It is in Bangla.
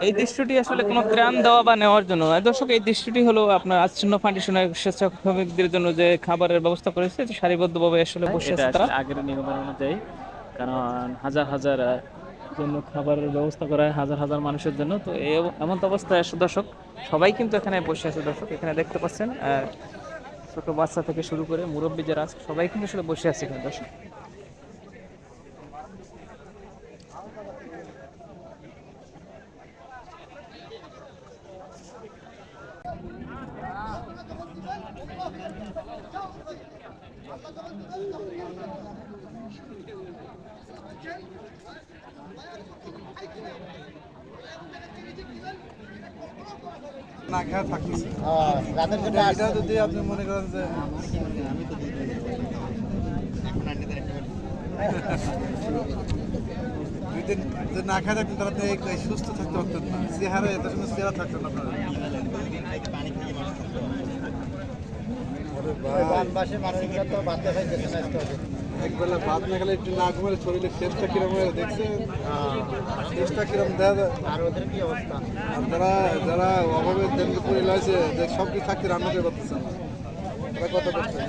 এই দৃশ্যটি আসলে কোনো ত্রাণ দেওয়া বা নেওয়ার জন্য নয় দর্শক, এই দৃশ্যটি হলো আপনার আচ্ছন্ন ফাউন্ডেশনের স্বেচ্ছাসেবকদের জন্য যে খাবারের ব্যবস্থা করেছে, যে সারিবদ্ধভাবে আসলে বসে এটা আছে তারা। আসলে আগের নিয়মের অনুযায়ী, কারণ হাজার হাজার জন্য খাবারের ব্যবস্থা করা হয় হাজার হাজার মানুষের জন্য। তো এমন তো অবস্থায় আসলে দর্শক সবাই কিন্তু এখানে বসে আছে দর্শক, এখানে দেখতে পাচ্ছেন ছোট বাচ্চা থেকে শুরু করে মুরব্বী যারা আছে সবাই কিন্তু আসলে বসে আছে এখানে দর্শক। না খেয়ে থাকতেছে রাতের জন্য এটা যদি আপনি মনে করেন যে দুই দিন যদি না খেয়ে থাকতেন তাহলে আপনি এই সুস্থ থাকতে পারতেন না, চেহারা এত সুন্দর চেহারা থাকতেন না আপনার। আরে ভাই, বানবাসী মানুষগুলো তো বাচ্চা হয়ে যেতে না একবেলা ভাত না খেলে একটু না ঘুমালে শরীরে টেস্টটা কিরম হয়ে দেখছেন, টেস্টটা কিরম দেওয়া যায়। আর ওদের কি অবস্থা? আর যারা যারা অভাবে তেমনি পড়ে রয়েছে সব কিছু থাকতে রান্না করে পারতেছে না, কত করছে।